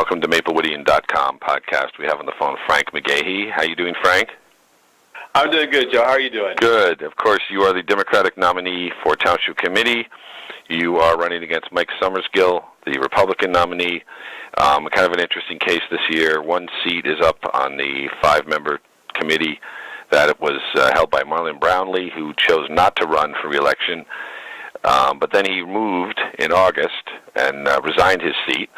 welcome to Maplewoodian.com podcast. We have on the phone Frank Mcgeheepod. How you doing, Frank? I'm doing good, Joe. How are you doing? Good. Of course, you are the Democratic nominee for Township Committee. You are running against Mike Summersgill, the Republican nominee. Kind of an interesting case this year. One seat is up on the 5-member committee that was held by Marlon Brownlee, who chose not to run for re-election. But then he moved in August and resigned his seat.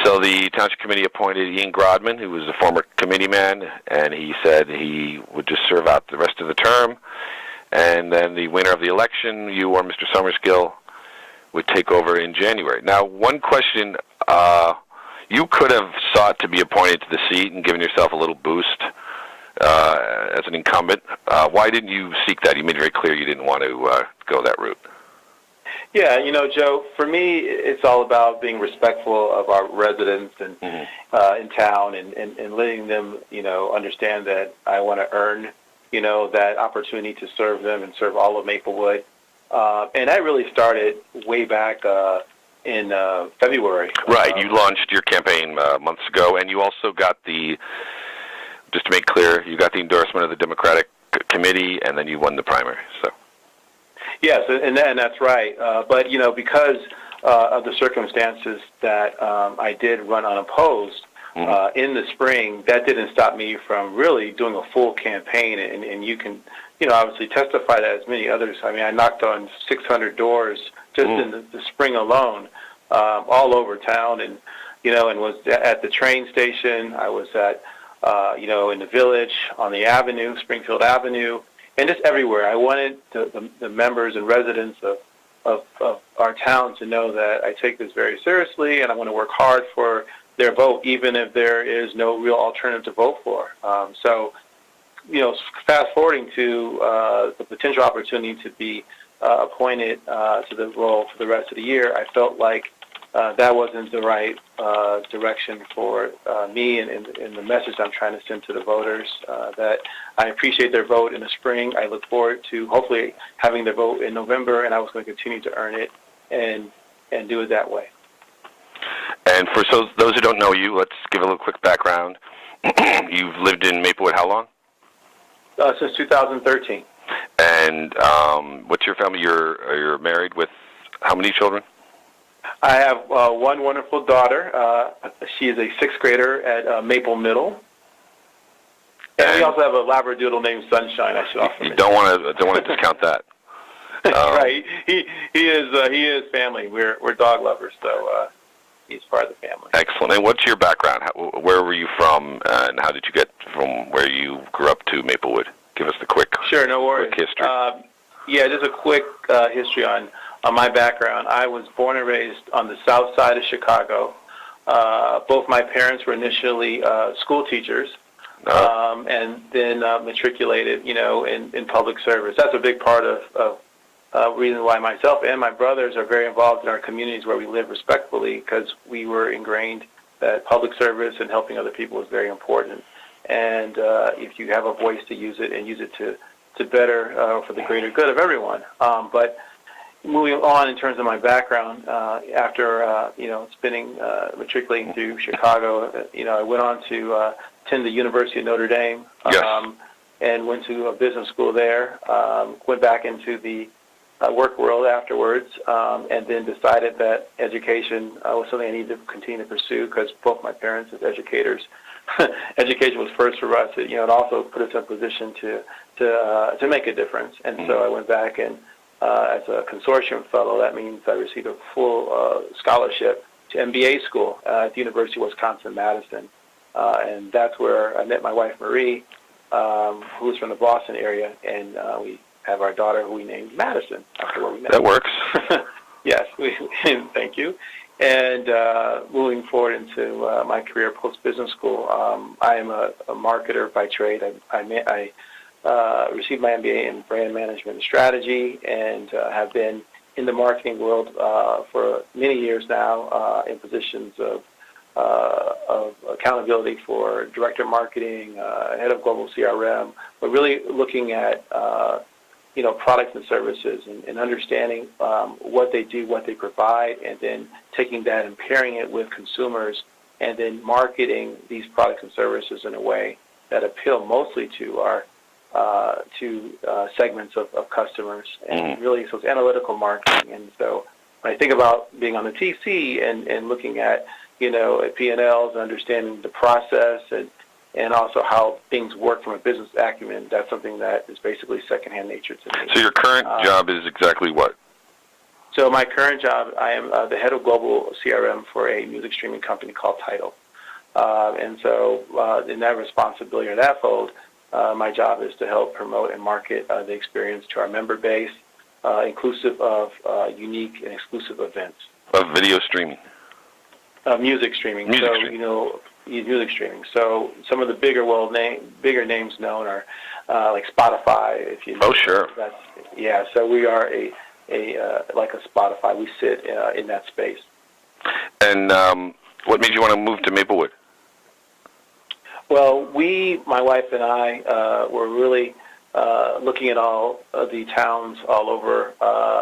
So the Township Committee appointed Ian Grodman, who was a former committee man, and he said he would just serve out the rest of the term. And then the winner of the election, you or Mr. Summersgill, would take over in January. Now, one question, you could have sought to be appointed to the seat and given yourself a little boost as an incumbent. Why didn't you seek that? You made it very clear you didn't want to go that route. Yeah, Joe, for me, it's all about being respectful of our residents and in town and letting them, understand that I want to earn, that opportunity to serve them and serve all of Maplewood. And that really started way back in February. Right. You launched your campaign months ago, and you also got just to make clear, you got the endorsement of the Democratic Committee, and then you won the primary. So. Yes, and that's right. But, because of the circumstances that I did run unopposed in the spring, that didn't stop me from really doing a full campaign. And you can, obviously testify that as many others. I mean, I knocked on 600 doors just in the spring alone, all over town. And, and was at the train station. I was at, in the village, on the avenue, Springfield Avenue. And just everywhere. I wanted the members and residents of our town to know that I take this very seriously, and I want to work hard for their vote, even if there is no real alternative to vote for. So, fast forwarding to the potential opportunity to be appointed to the role for the rest of the year, I felt like that wasn't the right direction for me and the message I'm trying to send to the voters, that I appreciate their vote in the spring. I look forward to hopefully having their vote in November, and I was going to continue to earn it and do it that way. And for those who don't know you, let's give a little quick background. You've lived in Maplewood how long? Since 2013. And what's your family? You're married with how many children? I have one wonderful daughter. She is a 6th grader at Maple Middle. And we also have a Labradoodle named Sunshine. I should also mention. Don't want to discount that. Right. He is family. We're dog lovers, so he's part of the family. Excellent. And what's your background? Where were you from, and how did you get from where you grew up to Maplewood? Give us the quick. Sure, no worries. Quick history. Just a quick history on my background. I was born and raised on the south side of Chicago. Both my parents were initially school teachers, and then matriculated, in public service. That's a big part of reason why myself and my brothers are very involved in our communities where we live respectfully, because we were ingrained that public service and helping other people is very important. And if you have a voice to use it and use it to better for the greater good of everyone. But moving on in terms of my background, after matriculating through Chicago, I went on to attend the University of Notre Dame, and went to a business school there. Went back into the work world afterwards, and then decided that education was something I needed to continue to pursue, because both my parents as educators, education was first for us. It also put us in a position to make a difference. And so I went back and as a consortium fellow, that means I received a full scholarship to MBA school at the University of Wisconsin-Madison. And that's where I met my wife, Marie, who is from the Boston area, and we have our daughter, who we named Madison, after where we met. That works. Yes, thank you. And moving forward into my career post-business school, I am a marketer by trade. I received my MBA in brand management and strategy, and have been in the marketing world for many years now, in positions of accountability for director of marketing, head of global CRM, but really looking at products and services and understanding what they do, what they provide, and then taking that and pairing it with consumers and then marketing these products and services in a way that appeal mostly to our segments of customers, and really so it's analytical marketing. And so when I think about being on the TC and looking at at P&Ls and understanding the process and also how things work from a business acumen, that's something that is basically secondhand nature to me. So your current job is exactly what? So my current job, I am the head of global CRM for a music streaming company called Tidal. And so in that responsibility or that fold, my job is to help promote and market the experience to our member base, inclusive of unique and exclusive events. Of video streaming? Music streaming. Music streaming. So some of the bigger names known are like Spotify. If you know. Oh, sure. So we are like a Spotify. We sit in that space. And what made you want to move to Maplewood? Well, my wife and I, were really looking at all of the towns all over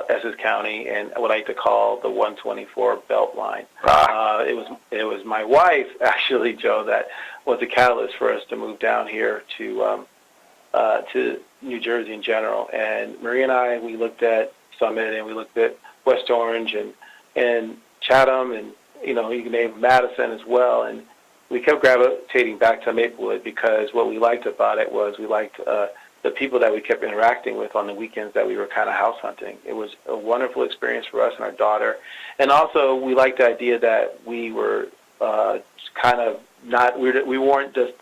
Essex County and what I like to call the 124 Beltline. It was my wife, actually, Joe, that was the catalyst for us to move down here to New Jersey in general. And Marie and I, we looked at Summit and we looked at West Orange and Chatham and you can name Madison as well. And we kept gravitating back to Maplewood because what we liked about it was we liked the people that we kept interacting with on the weekends that we were kind of house hunting. It was a wonderful experience for us and our daughter. And also we liked the idea that we were kind of we weren't just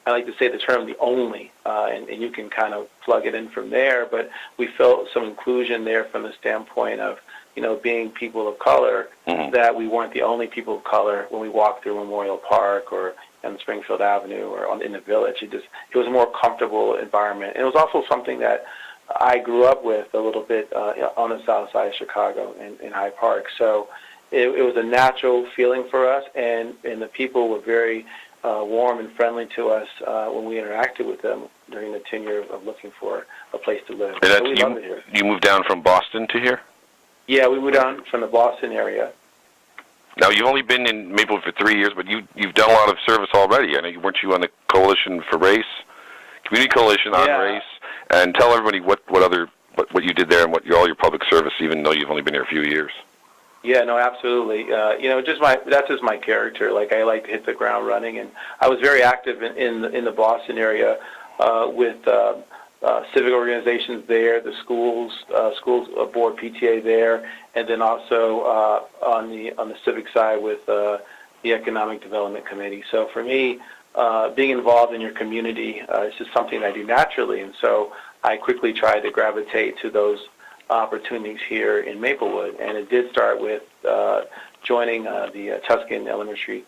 I like to say the term the only, and you can kind of plug it in from there, but we felt some inclusion there from the standpoint of being people of color, that we weren't the only people of color when we walked through Memorial Park or on Springfield Avenue or in the Village. It was a more comfortable environment. And it was also something that I grew up with a little bit on the south side of Chicago in Hyde Park. So it was a natural feeling for us, and the people were very warm and friendly to us when we interacted with them during the tenure of looking for a place to live. And so we love it here. You moved down from Boston to here? Yeah, we moved down from the Boston area. Now, you've only been in Maplewood for 3 years, but you've done a lot of service already. I know, weren't you on the Coalition for Race, Community Coalition on Race? And tell everybody what you did there and all your public service, even though you've only been here a few years. Yeah, no, absolutely. That's just my character. Like, I like to hit the ground running, and I was very active in the Boston area with civic organizations there, the schools board PTA there, and then also on the civic side with the Economic Development Committee. So for me, being involved in your community is just something I do naturally, and so I quickly tried to gravitate to those opportunities here in Maplewood. And it did start with joining the Tuscan Elementary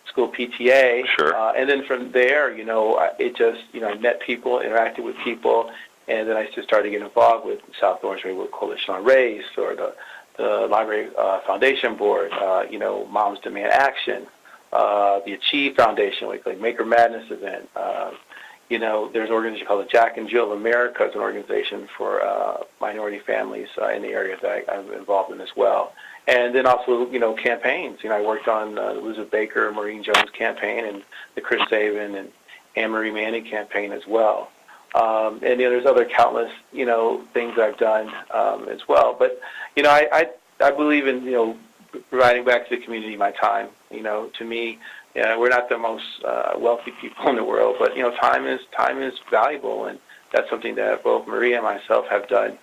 School PTA. Sure. And then from there, it just, I met people, interacted with people, and then I just started to get involved with South Orange Maplewood Coalition on Race or the Library Foundation Board, Moms Demand Action, the Achieve Foundation, like Maker Madness event. There's an organization called the Jack and Jill of America. It's an organization for minority families in the area that I'm involved in as well. And then also, campaigns. I worked on the Elizabeth Baker, Maureen Jones campaign and the Chris Sabin and Anne Marie Manning campaign as well. And there's other countless, things I've done as well. But, I believe in, providing back to the community my time. To me, we're not the most wealthy people in the world, but time is valuable, and that's something that both Maria and myself have done,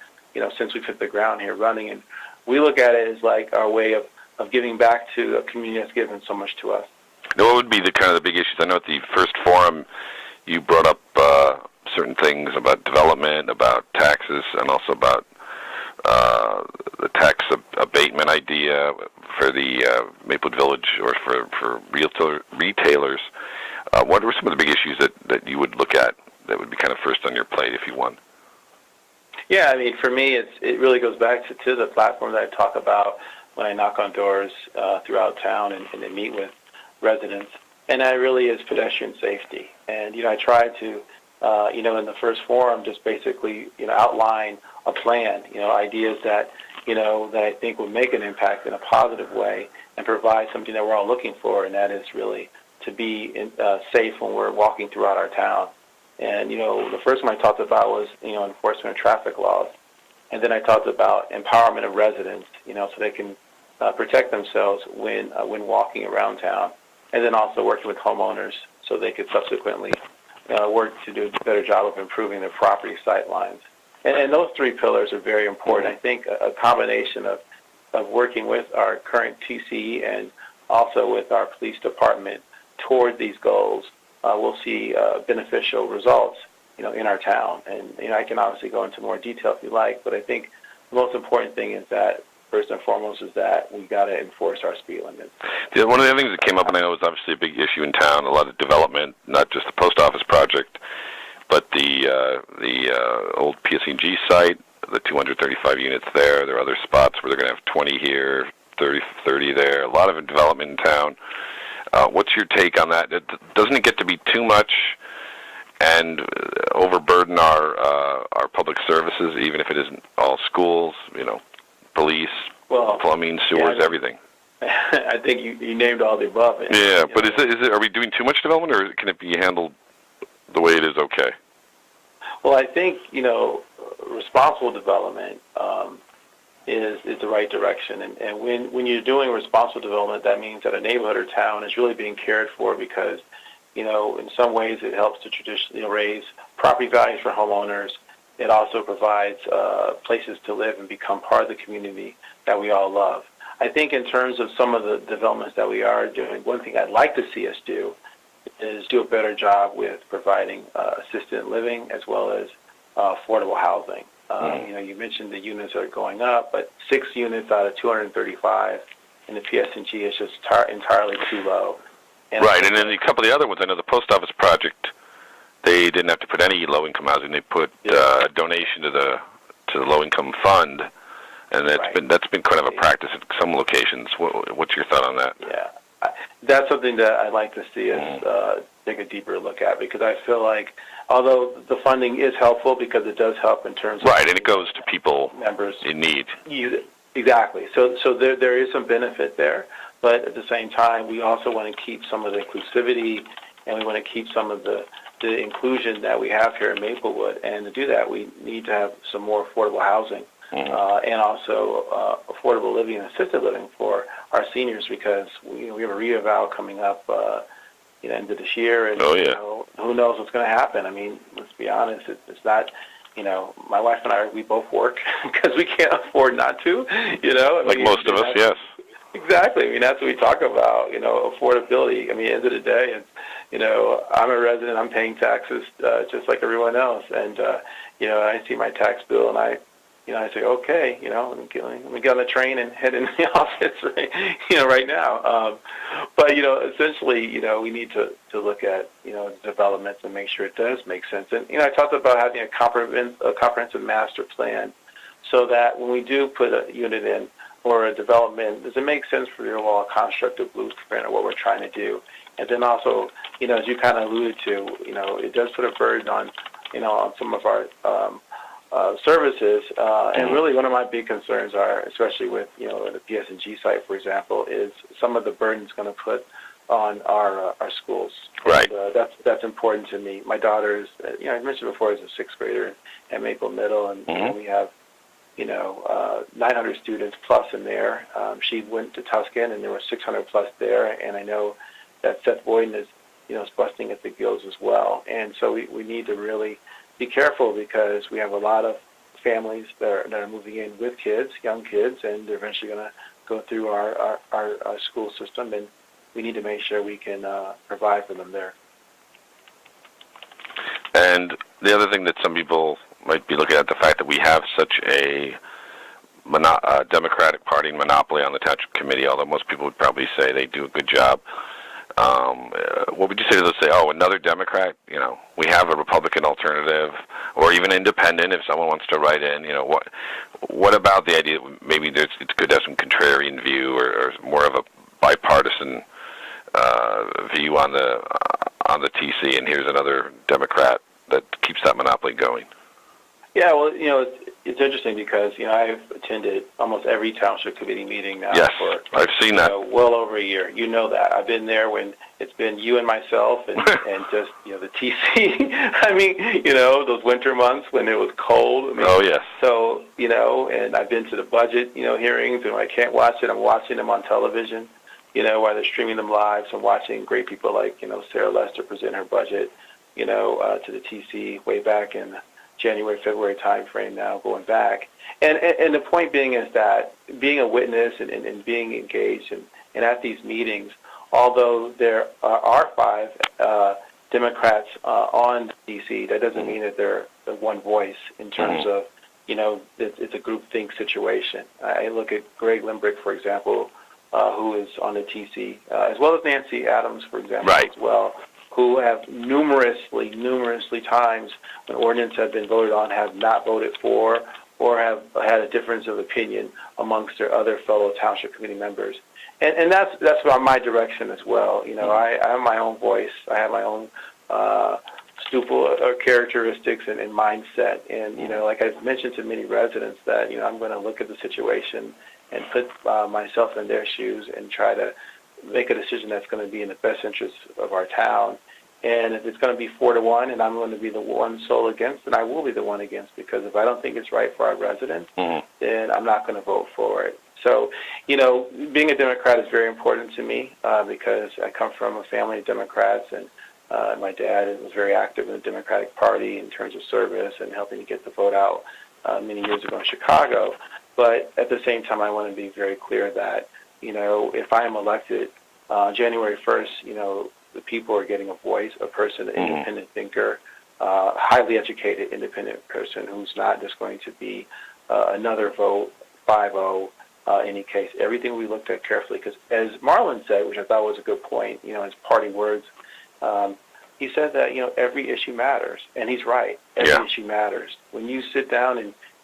since we've hit the ground here running. And we look at it as like our way of giving back to a community that's given so much to us. Now, what would be the big issues? I know at the first forum you brought up certain things about development, about taxes, and also about the tax abatement idea for the Maplewood Village or for retailers. What were some of the big issues that you would look at that would be kind of first on your plate if you won? Yeah, for me, it really goes back to the platform that I talk about when I knock on doors throughout town and meet with residents, and that really is pedestrian safety. And I try to, in the first forum, just basically outline a plan, ideas that that I think would make an impact in a positive way and provide something that we're all looking for, and that is really to be safe when we're walking throughout our town. And, the first one I talked about was, enforcement of traffic laws. And then I talked about empowerment of residents, so they can protect themselves when walking around town. And then also working with homeowners so they could subsequently work to do a better job of improving their property sight lines. And those three pillars are very important. I think a combination of working with our current TC and also with our police department toward these goals, we'll see beneficial results, in our town. And, I can obviously go into more detail if you like, but I think the most important thing is that, first and foremost, is that we got to enforce our speed limits. Yeah, one of the other things that came up, and I know it's obviously a big issue in town, a lot of development, not just the post office project, but the old PSEG site, the 235 units there. There are other spots where they're going to have 20 here, 30 there, a lot of development in town. What's your take on that? Doesn't it get to be too much and overburden our public services, even if it isn't all schools, police, plumbing, sewers, everything? I think you named all the above. Yeah, but is it? Are we doing too much development, or can it be handled the way it is? Okay. Well, I think responsible development is the right direction, and when you're doing responsible development, that means that a neighborhood or town is really being cared for because in some ways it helps to traditionally raise property values for homeowners. It also provides places to live and become part of the community that we all love. I think in terms of some of the developments that we are doing, one thing I'd like to see us do is do a better job with providing assisted living as well as affordable housing. You mentioned the units that are going up, but 6 units out of 235 in the PSNG is just entirely too low. And right, and then a couple of the other ones, I know the post office project, they didn't have to put any low-income housing. They put a donation to the low-income fund, and that's been kind of a practice at some locations. What's your thought on that? Yeah, that's something that I'd like to see us take a deeper look at, because I feel like although the funding is helpful because it does help in terms of and it goes to people members in need. Exactly. So there is some benefit there, but at the same time, we also want to keep some of the inclusivity, and we want to keep some of the inclusion that we have here in Maplewood. And to do that, we need to have some more affordable housing and also affordable living and assisted living for our seniors, because we have a re-eval coming up end of this year, and who knows what's going to happen. I mean, let's be honest, it's not. My wife and I, we both work because we can't afford not to. Like most of us, yes. Exactly. I mean, that's what we talk about. Affordability. I mean, at the end of the day, I'm a resident. I'm paying taxes just like everyone else, and I see my tax bill, and I say, okay, let me get on the train and head into the office, right now. But essentially, we need to look at developments and make sure it does make sense. And I talked about having a comprehensive master plan, so that when we do put a unit in or a development, does it make sense for the overall constructive blueprint of what we're trying to do? And then also, as you kind of alluded to, it does put a burden on some of our services, and really one of my big concerns are, especially with the PSNG site, for example, is some of the burden it's going to put on our schools. Right. And, that's important to me. My daughter is, I mentioned before, is a 6th grader at Maple Middle, and we have 900 students plus in there. She went to Tuscan, and there were 600 plus there, and I know that Seth Boyden is busting at the gills as well. And so we need to really be careful, because we have a lot of families that are moving in with kids, young kids, and they're eventually going to go through our school system, and we need to make sure we can provide for them there. And the other thing that some people might be looking at, the fact that we have such a Democratic Party monopoly on the Township Committee, although most people would probably say they do a good job. What would you say to those say, another Democrat? We have a Republican alternative, or even independent if someone wants to write in. What about the idea that maybe it's good to have some contrarian view or more of a bipartisan view on the TC, and here's another Democrat that keeps that monopoly going? Yeah, well, it's interesting because, I've attended almost every township committee meeting now Yes, for I've seen that. Well over a year. You know that. I've been there when it's been you and myself and just, the TC. I mean, those winter months when it was cold. I mean, oh, yes. So, and I've been to the budget, hearings, and when I can't watch it, I'm watching them on television, while they're streaming them live. So I'm watching great people like, Sarah Lester present her budget, to the TC way back in January, February time frame now, going back. And the point being is that being a witness and being engaged and at these meetings, although there are 5 Democrats on the D.C., that doesn't mean that they're the one voice in terms of, it's a groupthink situation. I look at Greg Limbrick, for example, who is on the TC, as well as Nancy Adams, for example, right. as well, who have numerously times when ordinance have been voted on have not voted for or have had a difference of opinion amongst their other fellow township committee members. And that's my direction as well. I have my own voice. I have my own characteristics and mindset. And, like I've mentioned to many residents that, I'm going to look at the situation and put myself in their shoes and try to make a decision that's going to be in the best interest of our town. And if it's going to be 4-1 and I'm going to be the one sole against, then I will be the one against, because if I don't think it's right for our residents, then I'm not going to vote for it. So, being a Democrat is very important to me because I come from a family of Democrats, and my dad was very active in the Democratic Party in terms of service and helping to get the vote out many years ago in Chicago. But at the same time, I want to be very clear that, if I am elected January 1st, the people are getting a voice, a person, an independent thinker, highly educated independent person who's not just going to be another vote, 5-0, any case. Everything we looked at carefully, because as Marlon said, which I thought was a good point, his party words, he said that, every issue matters, and he's right. Every issue matters. When you sit down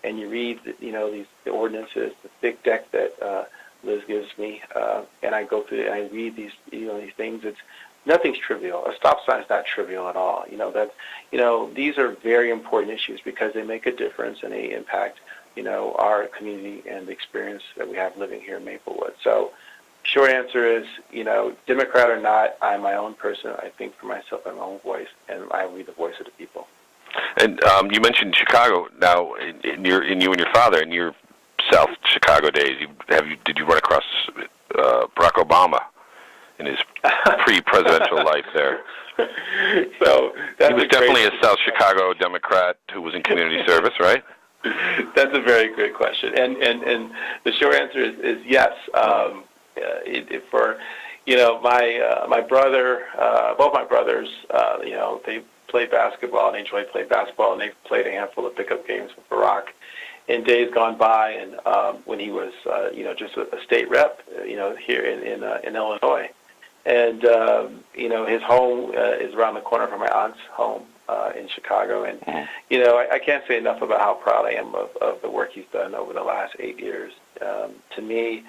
and you read, the ordinances, the thick deck that Liz gives me, and I go through it and I read these, these things, nothing's trivial. A stop sign is not trivial at all. These are very important issues because they make a difference and they impact, our community and the experience that we have living here in Maplewood. So, short answer is, Democrat or not, I'm my own person. I think for myself, I'm my own voice, and I will be the voice of the people. And you mentioned Chicago. Now, in you and your father, in your South Chicago days, did you run across Barack Obama in his pre-presidential life there? So he was definitely a South Chicago Democrat who was in community service, right? That's a very good question, and the short answer is yes. My brother, both my brothers, they played basketball and they enjoyed playing basketball, and they played a handful of pickup games with Barack in days gone by, and when he was just a state rep, here in Illinois, and his home is around the corner from my aunt's home in Chicago, and I can't say enough about how proud I am of the work he's done over the last 8 years. To me,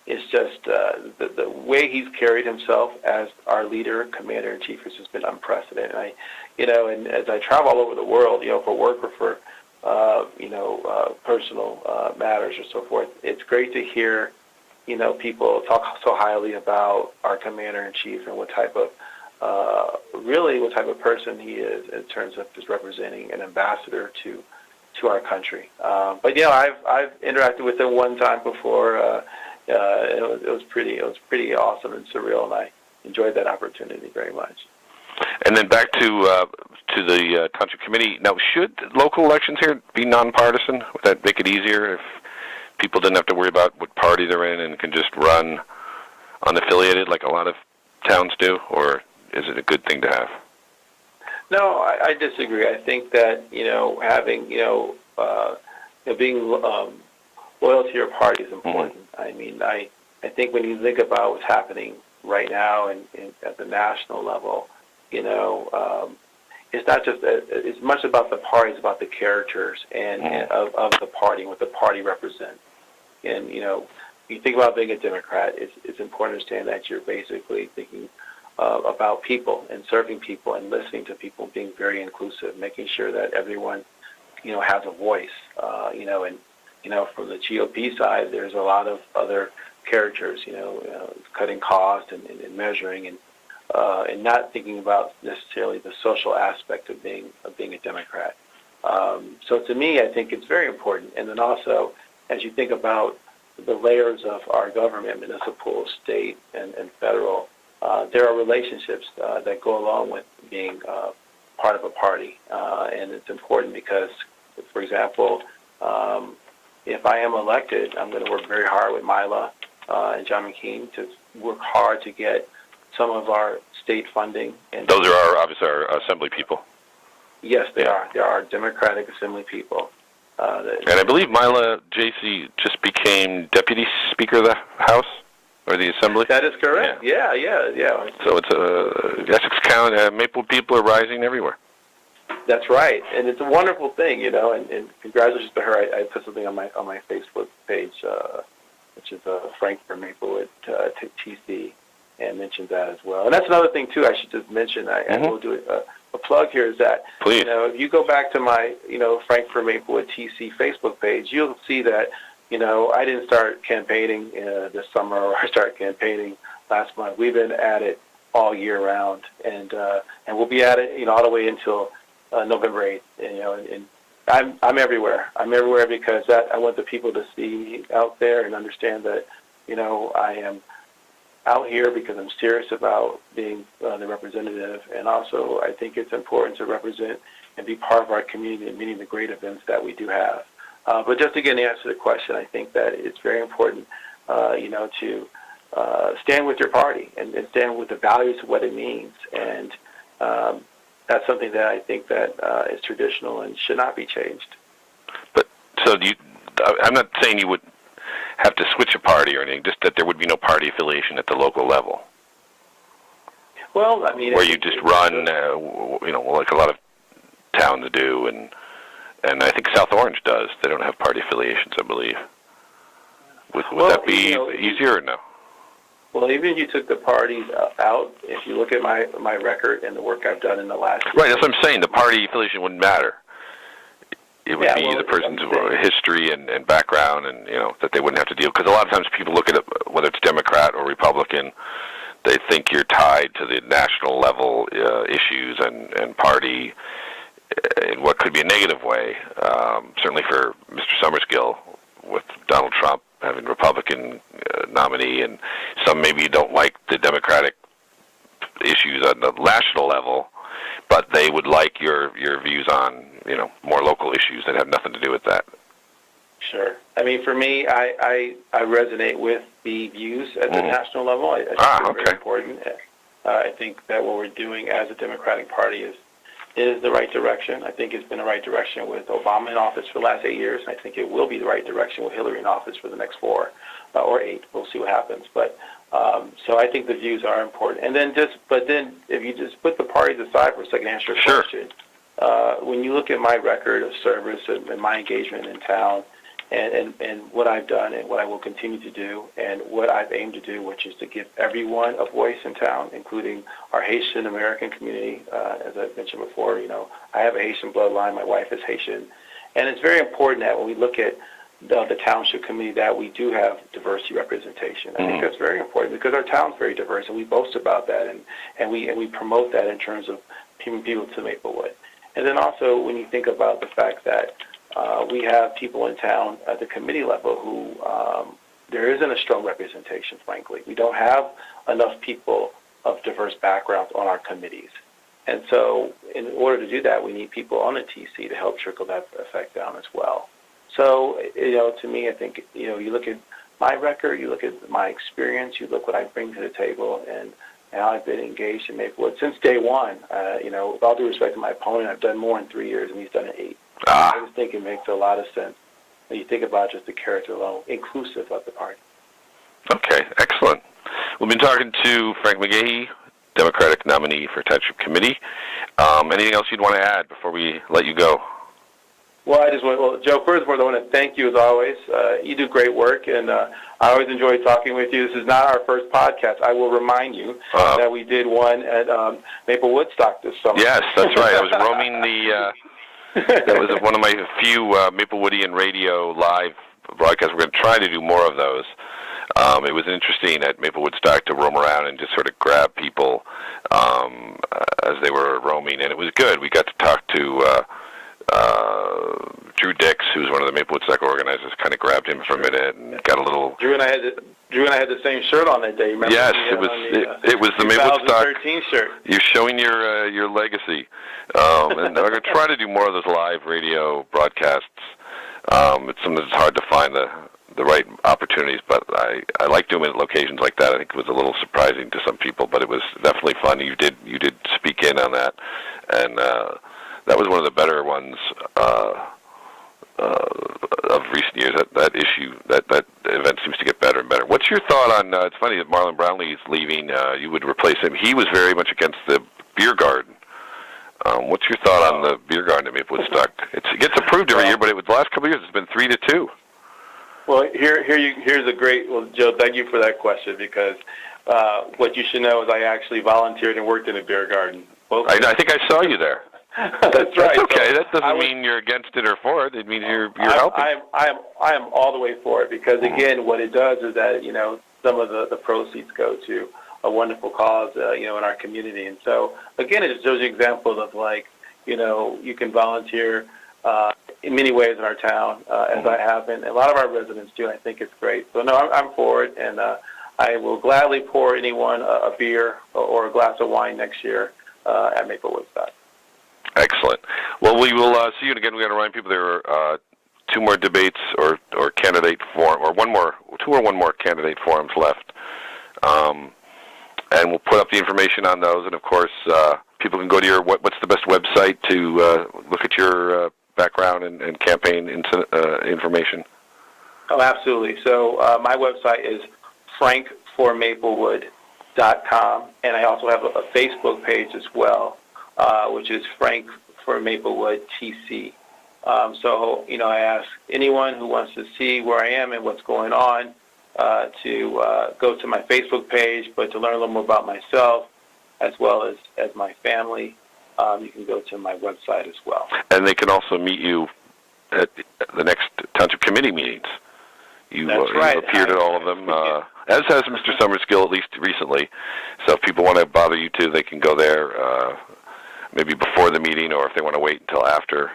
it's just the way he's carried himself as our leader, commander-in-chief, has just been unprecedented. And as I travel all over the world, for work or for personal matters or so forth, it's great to hear, people talk so highly about our commander-in-chief and what type of person he is in terms of just representing an ambassador to our country. But I've interacted with him one time before. It was pretty awesome and surreal, and I enjoyed that opportunity very much. And then back to the township committee. Now, should local elections here be nonpartisan? Would that make it easier if people didn't have to worry about what party they're in and can just run unaffiliated like a lot of towns do, or is it a good thing to have? No, I disagree. I think that having being loyal to your party is important. I mean, I think when you think about what's happening right now and at the national level, it's not just it's much about the party; it's about the characters and of the party and what the party represents. And you think about being a Democrat, it's important to understand that you're basically thinking about people and serving people and listening to people, being very inclusive, making sure that everyone has a voice. From the GOP side, there's a lot of other characters, cutting costs and measuring and not thinking about necessarily the social aspect of being a Democrat. So to me, I think it's very important. And then also, as you think about the layers of our government, municipal, state, and federal, there are relationships that go along with being part of a party. And it's important because, for example, if I am elected, I'm going to work very hard with Mila and John McGehee to work hard to get some of our state funding. And those are obviously our assembly people. Yes, they are. They are Democratic Assembly people. And I believe Mila J.C. just became Deputy Speaker of the House or the Assembly. That is correct. Yeah. So it's Essex County, Maple people are rising everywhere. That's right, and it's a wonderful thing, and congratulations to her. I put something on my Facebook page, which is Frank for Maplewood TC, and mentioned that as well. And that's another thing too. I should just mention. I will do a plug here. Is that please? If you go back to my Frank for Maplewood TC Facebook page, you'll see that I didn't start campaigning this summer, or I started campaigning last month. We've been at it all year round, and we'll be at it all the way until November 8th, and I'm everywhere. I'm everywhere because I want the people to see me out there and understand that, I am out here because I'm serious about being the representative, and also I think it's important to represent and be part of our community in many of the great events that we do have. But just to get an answer to the question, I think that it's very important, to stand with your party and stand with the values of what it means, and that's something that I think that is traditional and should not be changed. But so I'm not saying you would have to switch a party or anything, just that there would be no party affiliation at the local level. Well, I mean, where you just run, like a lot of towns do, and I think South Orange does. They don't have party affiliations, I believe. Would that be easier or no? Well, even if you took the parties out, if you look at my record and the work I've done in the last year. Right, that's what I'm saying. The party affiliation wouldn't matter. It would be the person's history and background, and that they wouldn't have to deal. Because a lot of times people look at it, whether it's Democrat or Republican, they think you're tied to the national level issues and party in what could be a negative way. Certainly for Mr. Summerskill, with Donald Trump having Republican nominee, and some maybe don't like the Democratic issues on the national level, but they would like your views on more local issues that have nothing to do with that. Sure. I mean, for me, I resonate with the views at the national level. I think it's very important. I think that what we're doing as a Democratic Party is the right direction. I think it's been the right direction with Obama in office for the last 8 years. I think it will be the right direction with Hillary in office for the next 4 or 8. We'll see what happens. But so I think the views are important. And then if you just put the parties aside for a second, answer your question. When you look at my record of service and my engagement in town, and what I've done and what I will continue to do and what I've aimed to do, which is to give everyone a voice in town, including our Haitian American community. As I mentioned before, I have a Haitian bloodline. My wife is Haitian. And it's very important that when we look at the township committee that we do have diversity representation. I think that's very important because our town's very diverse, and we boast about that, and we promote that in terms of people to Maplewood. And then also when you think about the fact that we have people in town at the committee level who there isn't a strong representation, frankly. We don't have enough people of diverse backgrounds on our committees. And so in order to do that, we need people on the TC to help trickle that effect down as well. So, to me, I think, you look at my record, you look at my experience, you look what I bring to the table, and how I've been engaged in Maplewood since day one. With all due respect to my opponent, I've done more in 3 years, and he's done it 8. I just think it makes a lot of sense when you think about just the character alone, inclusive of the party. Okay, excellent. We've been talking to Frank Mcgehee, Democratic nominee for Township Committee. Anything else you'd want to add before we let you go? Well, Joe, first of all, I want to thank you as always. You do great work, and I always enjoy talking with you. This is not our first podcast. I will remind you that we did one at Maple Woodstock this summer. Yes, that's right. I was roaming That was one of my few Maplewoodian radio live broadcasts. We're going to try to do more of those. It was interesting at Maplewood Stock to roam around and just sort of grab people as they were roaming, and it was good. We got to talk to Drew Dix, who's one of the Maplewood Stock organizers. Kind of grabbed him for a minute and got a little. Drew and I had the same shirt on that day. Remember? Yes, it was the Maplewood Stock 2013 shirt. You're showing your legacy, and I'm going to try to do more of those live radio broadcasts. It's something that's hard to find the right opportunities, but I like doing it at locations like that. I think it was a little surprising to some people, but it was definitely fun. You did speak in on that, and that was one of the better ones of recent years. That issue, that event seems to get better and better. What's your thought on? It's funny that Marlon Brownlee is leaving. You would replace him. He was very much against the beer garden. What's your thought on the beer garden at Maplewood Stock? It gets approved every year, but the last couple of years it's been 3-2. Well, here's a great. Well, Joe, thank you for that question, because what you should know is I actually volunteered and worked in a beer garden. I think I saw you there. That's right. That's okay. So that doesn't mean you're against it or for it. It means you're helping. I am all the way for it, because again, what it does is that some of the proceeds go to a wonderful cause in our community, and so again, it just shows you examples of you can volunteer in many ways in our town, as I have been. A lot of our residents do. I think it's great. So no, I'm for it, and I will gladly pour anyone a beer or a glass of wine next year at Maplewood Stock. Excellent. Well, we will see you again. We're going to remind people there are 2 more debates or candidate forum, or 2 or 1 more candidate forums left. And we'll put up the information on those. And of course, people can go to your what's the best website to look at your background and campaign information. Oh, absolutely. So my website is frankformaplewood.com, and I also have a Facebook page as well, which is Frank for Maplewood TC. So, I ask anyone who wants to see where I am and what's going on to go to my Facebook page, but to learn a little more about myself as well as my family, you can go to my website as well. And they can also meet you at the next Township Committee meetings. That's right. You appeared at all of them, as has Mr. Summerskill, at least recently. So if people want to bother you too, they can go there maybe before the meeting, or if they want to wait until after.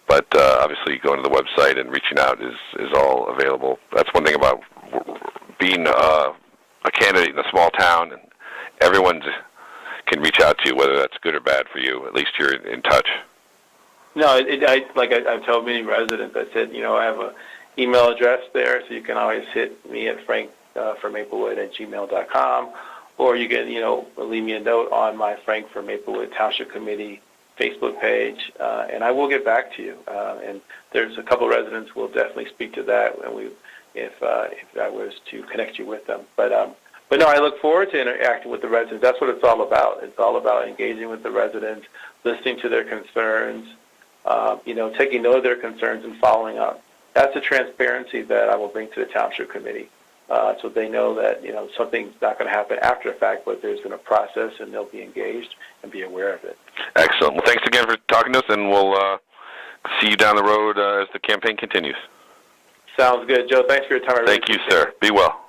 But obviously going to the website and reaching out is all available. That's one thing about being a candidate in a small town, and everyone can reach out to you, whether that's good or bad for you. At least you're in touch. No, I've told many residents, I said, I have an email address there, so you can always hit me at frankformaplewood@gmail.com, or you can, leave me a note on my Frank for Maplewood Township Committee Facebook page, and I will get back to you. And there's a couple of residents who will definitely speak to that, and if I was to connect you with them. But no, I look forward to interacting with the residents. That's what it's all about. It's all about engaging with the residents, listening to their concerns, taking note of their concerns and following up. That's the transparency that I will bring to the Township Committee, so they know that something's not going to happen after the fact, but there's been a process, and they'll be engaged and be aware of it. Excellent. Well, thanks again for talking to us, and we'll see you down the road as the campaign continues. Sounds good, Joe. Thanks for your time. Thank you, sir. Be well.